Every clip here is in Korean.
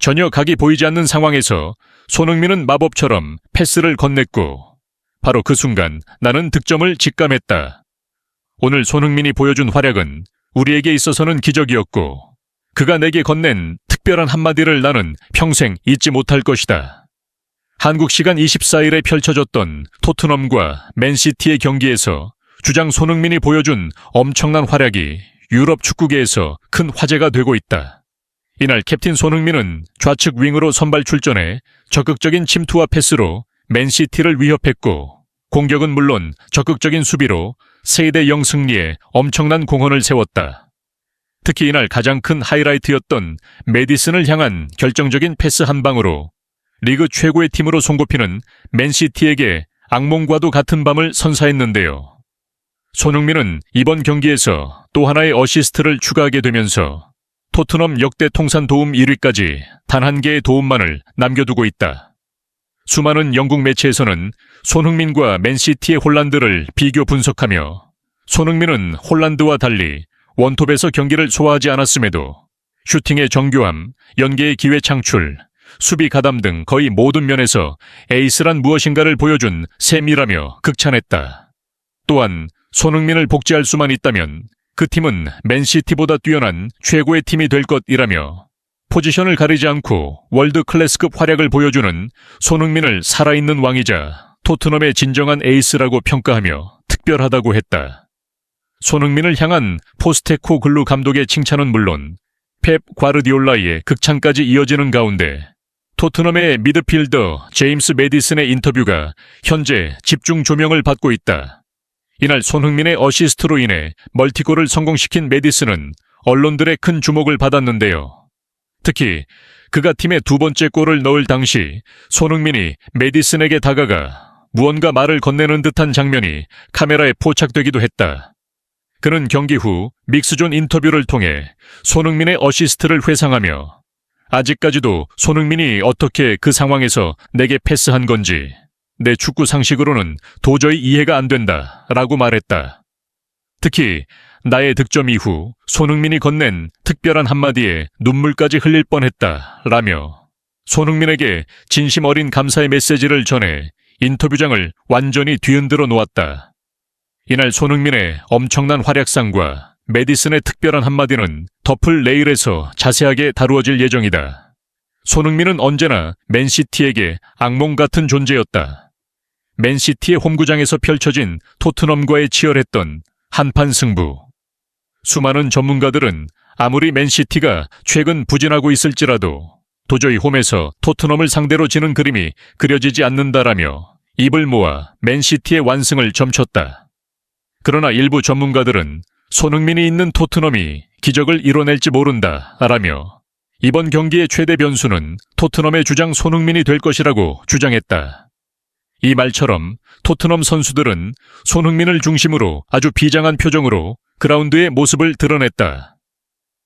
전혀 각이 보이지 않는 상황에서 손흥민은 마법처럼 패스를 건넸고 바로 그 순간 나는 득점을 직감했다. 오늘 손흥민이 보여준 활약은 우리에게 있어서는 기적이었고 그가 내게 건넨 특별한 한마디를 나는 평생 잊지 못할 것이다. 한국 시간 24일에 펼쳐졌던 토트넘과 맨시티의 경기에서 주장 손흥민이 보여준 엄청난 활약이 유럽 축구계에서 큰 화제가 되고 있다. 이날 캡틴 손흥민은 좌측 윙으로 선발 출전해 적극적인 침투와 패스로 맨시티를 위협했고 공격은 물론 적극적인 수비로 3대0 승리에 엄청난 공헌을 세웠다. 특히 이날 가장 큰 하이라이트였던 메디슨을 향한 결정적인 패스 한 방으로 리그 최고의 팀으로 손꼽히는 맨시티에게 악몽과도 같은 밤을 선사했는데요. 손흥민은 이번 경기에서 또 하나의 어시스트를 추가하게 되면서 토트넘 역대 통산 도움 1위까지 단 한 개의 도움만을 남겨두고 있다. 수많은 영국 매체에서는 손흥민과 맨시티의 홀란드를 비교 분석하며 손흥민은 홀란드와 달리 원톱에서 경기를 소화하지 않았음에도 슈팅의 정교함, 연계의 기회 창출, 수비 가담 등 거의 모든 면에서 에이스란 무엇인가를 보여준 셈이라며 극찬했다. 또한 손흥민을 복제할 수만 있다면 그 팀은 맨시티보다 뛰어난 최고의 팀이 될 것이라며 포지션을 가리지 않고 월드 클래스급 활약을 보여주는 손흥민을 살아있는 왕이자 토트넘의 진정한 에이스라고 평가하며 특별하다고 했다. 손흥민을 향한 포스테코글루 감독의 칭찬은 물론 펩 과르디올라의 극찬까지 이어지는 가운데 토트넘의 미드필더 제임스 메디슨의 인터뷰가 현재 집중 조명을 받고 있다. 이날 손흥민의 어시스트로 인해 멀티골을 성공시킨 메디슨은 언론들의 큰 주목을 받았는데요. 특히 그가 팀의 두 번째 골을 넣을 당시 손흥민이 메디슨에게 다가가 무언가 말을 건네는 듯한 장면이 카메라에 포착되기도 했다. 그는 경기 후 믹스존 인터뷰를 통해 손흥민의 어시스트를 회상하며 아직까지도 손흥민이 어떻게 그 상황에서 내게 패스한 건지 내 축구 상식으로는 도저히 이해가 안 된다 라고 말했다. 특히 나의 득점 이후 손흥민이 건넨 특별한 한마디에 눈물까지 흘릴 뻔했다 라며 손흥민에게 진심 어린 감사의 메시지를 전해 인터뷰장을 완전히 뒤흔들어 놓았다. 이날 손흥민의 엄청난 활약상과 메디슨의 특별한 한마디는 더플 레일에서 자세하게 다루어질 예정이다. 손흥민은 언제나 맨시티에게 악몽 같은 존재였다. 맨시티의 홈구장에서 펼쳐진 토트넘과의 치열했던 한판 승부. 수많은 전문가들은 아무리 맨시티가 최근 부진하고 있을지라도 도저히 홈에서 토트넘을 상대로 지는 그림이 그려지지 않는다라며 입을 모아 맨시티의 완승을 점쳤다. 그러나 일부 전문가들은 손흥민이 있는 토트넘이 기적을 이뤄낼지 모른다라며 이번 경기의 최대 변수는 토트넘의 주장 손흥민이 될 것이라고 주장했다. 이 말처럼 토트넘 선수들은 손흥민을 중심으로 아주 비장한 표정으로 그라운드의 모습을 드러냈다.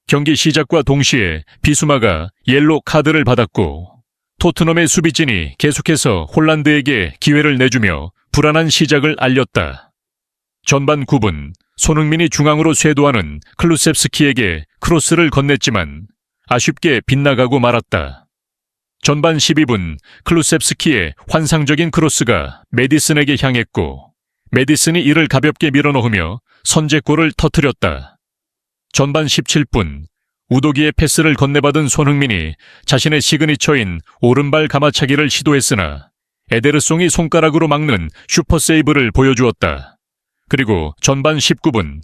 경기 시작과 동시에 비수마가 옐로 카드를 받았고 토트넘의 수비진이 계속해서 홀란드에게 기회를 내주며 불안한 시작을 알렸다. 전반 9분 손흥민이 중앙으로 쇄도하는 클루셉스키에게 크로스를 건넸지만 아쉽게 빗나가고 말았다. 전반 12분 클루셉스키의 환상적인 크로스가 메디슨에게 향했고 메디슨이 이를 가볍게 밀어넣으며 선제골을 터뜨렸다. 전반 17분 우도기의 패스를 건네받은 손흥민이 자신의 시그니처인 오른발 가마차기를 시도했으나 에데르송이 손가락으로 막는 슈퍼세이브를 보여주었다. 그리고 전반 19분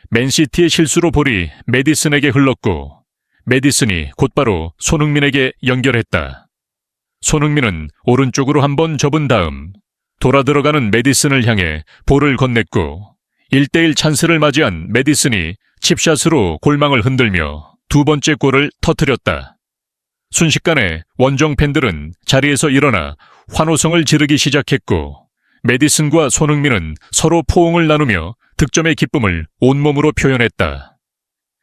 맨시티의 실수로 볼이 메디슨에게 흘렀고 메디슨이 곧바로 손흥민에게 연결했다. 손흥민은 오른쪽으로 한번 접은 다음 돌아 들어가는 메디슨을 향해 볼을 건넸고 1대1 찬스를 맞이한 메디슨이 칩샷으로 골망을 흔들며 두 번째 골을 터뜨렸다. 순식간에 원정 팬들은 자리에서 일어나 환호성을 지르기 시작했고 메디슨과 손흥민은 서로 포옹을 나누며 득점의 기쁨을 온몸으로 표현했다.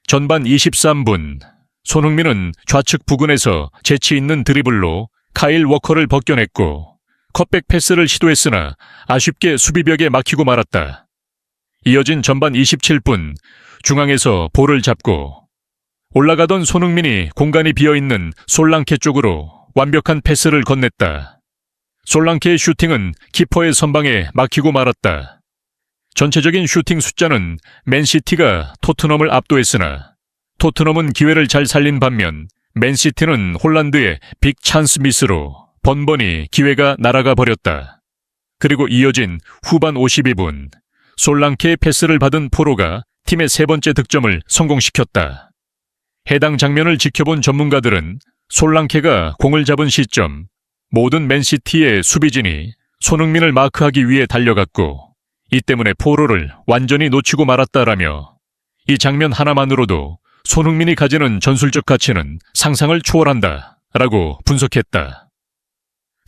전반 23분 손흥민은 좌측 부근에서 재치 있는 드리블로 카일 워커를 벗겨냈고 컷백 패스를 시도했으나 아쉽게 수비벽에 막히고 말았다. 이어진 전반 27분 중앙에서 볼을 잡고 올라가던 손흥민이 공간이 비어있는 솔랑케 쪽으로 완벽한 패스를 건넸다. 솔랑케의 슈팅은 키퍼의 선방에 막히고 말았다. 전체적인 슈팅 숫자는 맨시티가 토트넘을 압도했으나 토트넘은 기회를 잘 살린 반면 맨시티는 홀란드의 빅 찬스 미스로 번번이 기회가 날아가 버렸다. 그리고 이어진 후반 52분, 솔랑케의 패스를 받은 포로가 팀의 세 번째 득점을 성공시켰다. 해당 장면을 지켜본 전문가들은 솔랑케가 공을 잡은 시점, 모든 맨시티의 수비진이 손흥민을 마크하기 위해 달려갔고 이 때문에 포로를 완전히 놓치고 말았다라며 이 장면 하나만으로도 손흥민이 가지는 전술적 가치는 상상을 초월한다 라고 분석했다.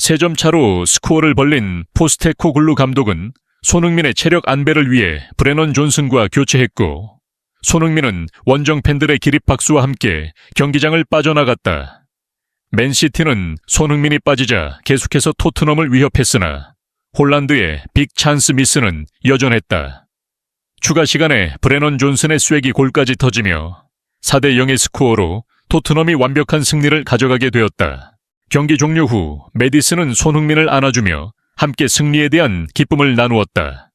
3점 차로 스코어를 벌린 포스테코글루 감독은 손흥민의 체력 안배를 위해 브레넌 존슨과 교체했고 손흥민은 원정 팬들의 기립박수와 함께 경기장을 빠져나갔다. 맨시티는 손흥민이 빠지자 계속해서 토트넘을 위협했으나 홀란드의 빅 찬스 미스는 여전했다. 추가 시간에 브레넌 존슨의 쐐기 골까지 터지며 4대0의 스코어로 토트넘이 완벽한 승리를 가져가게 되었다. 경기 종료 후 메디슨은 손흥민을 안아주며 함께 승리에 대한 기쁨을 나누었다.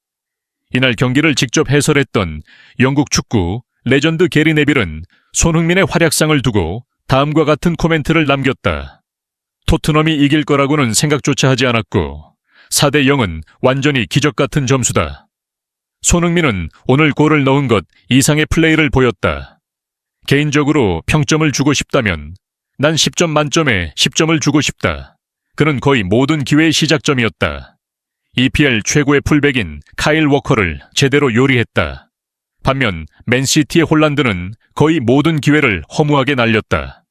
이날 경기를 직접 해설했던 영국 축구 레전드 게리 네빌은 손흥민의 활약상을 두고 다음과 같은 코멘트를 남겼다. 토트넘이 이길 거라고는 생각조차 하지 않았고 4대0은 완전히 기적 같은 점수다. 손흥민은 오늘 골을 넣은 것 이상의 플레이를 보였다. 개인적으로 평점을 주고 싶다면 난 10점 만점에 10점을 주고 싶다. 그는 거의 모든 기회의 시작점이었다. EPL 최고의 풀백인 카일 워커를 제대로 요리했다. 반면 맨시티의 홀란드는 거의 모든 기회를 허무하게 날렸다.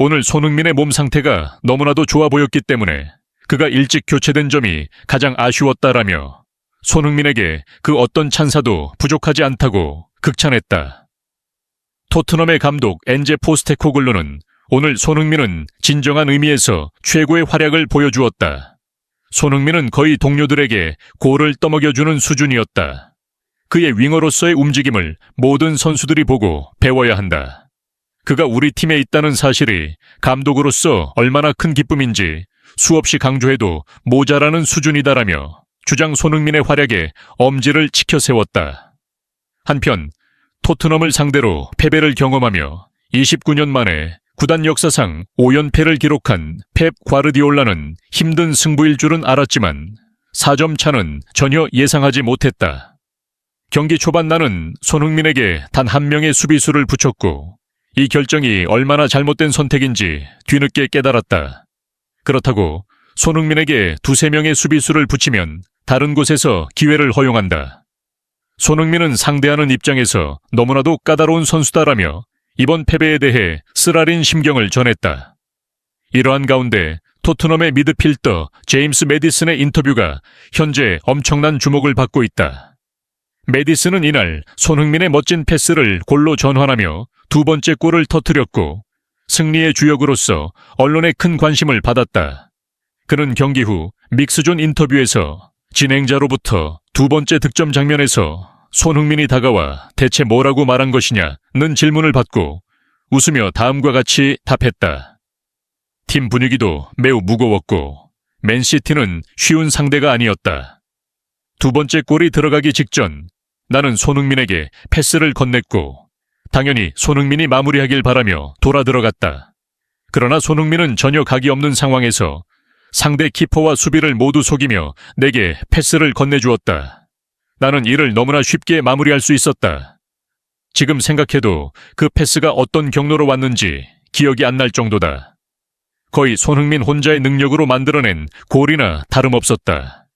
오늘 손흥민의 몸 상태가 너무나도 좋아 보였기 때문에 그가 일찍 교체된 점이 가장 아쉬웠다라며 손흥민에게 그 어떤 찬사도 부족하지 않다고 극찬했다. 토트넘의 감독 엔제 포스테코글루는 오늘 손흥민은 진정한 의미에서 최고의 활약을 보여주었다. 손흥민은 거의 동료들에게 골을 떠먹여주는 수준이었다. 그의 윙어로서의 움직임을 모든 선수들이 보고 배워야 한다. 그가 우리 팀에 있다는 사실이 감독으로서 얼마나 큰 기쁨인지 수없이 강조해도 모자라는 수준이다라며 주장 손흥민의 활약에 엄지를 치켜 세웠다. 한편 토트넘을 상대로 패배를 경험하며 29년 만에 구단 역사상 5연패를 기록한 펩 과르디올라는 힘든 승부일 줄은 알았지만 4점 차는 전혀 예상하지 못했다. 경기 초반 나는 손흥민에게 단 한 명의 수비수를 붙였고 이 결정이 얼마나 잘못된 선택인지 뒤늦게 깨달았다. 그렇다고 손흥민에게 2-3명의 수비수를 붙이면 다른 곳에서 기회를 허용한다. 손흥민은 상대하는 입장에서 너무나도 까다로운 선수다라며 이번 패배에 대해 쓰라린 심경을 전했다. 이러한 가운데 토트넘의 미드필더 제임스 메디슨의 인터뷰가 현재 엄청난 주목을 받고 있다. 메디슨은 이날 손흥민의 멋진 패스를 골로 전환하며 두 번째 골을 터뜨렸고 승리의 주역으로서 언론의 큰 관심을 받았다. 그는 경기 후 믹스존 인터뷰에서 진행자로부터 두 번째 득점 장면에서 손흥민이 다가와 대체 뭐라고 말한 것이냐는 질문을 받고 웃으며 다음과 같이 답했다. 팀 분위기도 매우 무거웠고 맨시티는 쉬운 상대가 아니었다. 두 번째 골이 들어가기 직전 나는 손흥민에게 패스를 건넸고 당연히 손흥민이 마무리하길 바라며 돌아 들어갔다. 그러나 손흥민은 전혀 각이 없는 상황에서 상대 키퍼와 수비를 모두 속이며 내게 패스를 건네주었다. 나는 이를 너무나 쉽게 마무리할 수 있었다. 지금 생각해도 그 패스가 어떤 경로로 왔는지 기억이 안 날 정도다. 거의 손흥민 혼자의 능력으로 만들어낸 골이나 다름없었다.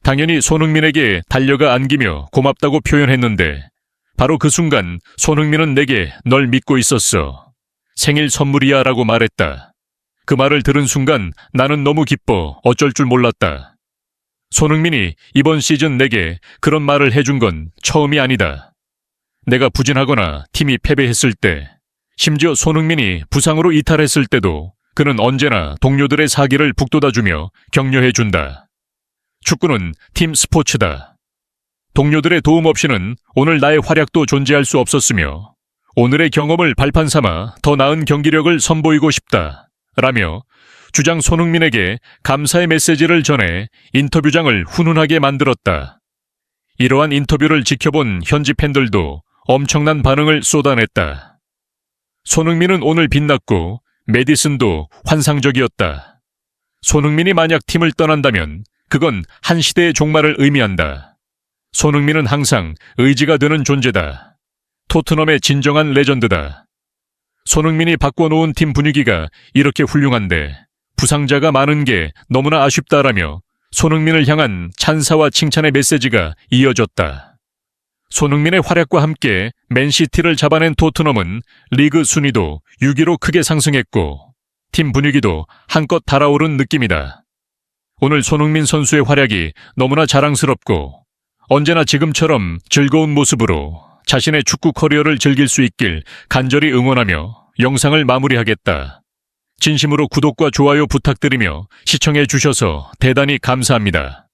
당연히 손흥민에게 달려가 안기며 고맙다고 표현했는데 바로 그 순간 손흥민은 내게 널 믿고 있었어. 생일 선물이야 라고 말했다. 그 말을 들은 순간 나는 너무 기뻐 어쩔 줄 몰랐다. 손흥민이 이번 시즌 내게 그런 말을 해준 건 처음이 아니다. 내가 부진하거나 팀이 패배했을 때, 심지어 손흥민이 부상으로 이탈했을 때도 그는 언제나 동료들의 사기를 북돋아주며 격려해준다. 축구는 팀 스포츠다. 동료들의 도움 없이는 오늘 나의 활약도 존재할 수 없었으며 오늘의 경험을 발판 삼아 더 나은 경기력을 선보이고 싶다. 라며 주장 손흥민에게 감사의 메시지를 전해 인터뷰장을 훈훈하게 만들었다. 이러한 인터뷰를 지켜본 현지 팬들도 엄청난 반응을 쏟아냈다. 손흥민은 오늘 빛났고 메디슨도 환상적이었다. 손흥민이 만약 팀을 떠난다면 그건 한 시대의 종말을 의미한다. 손흥민은 항상 의지가 되는 존재다. 토트넘의 진정한 레전드다. 손흥민이 바꿔놓은 팀 분위기가 이렇게 훌륭한데 부상자가 많은 게 너무나 아쉽다라며 손흥민을 향한 찬사와 칭찬의 메시지가 이어졌다. 손흥민의 활약과 함께 맨시티를 잡아낸 토트넘은 리그 순위도 6위로 크게 상승했고 팀 분위기도 한껏 달아오른 느낌이다. 오늘 손흥민 선수의 활약이 너무나 자랑스럽고 언제나 지금처럼 즐거운 모습으로 자신의 축구 커리어를 즐길 수 있길 간절히 응원하며 영상을 마무리하겠다. 진심으로 구독과 좋아요 부탁드리며 시청해 주셔서 대단히 감사합니다.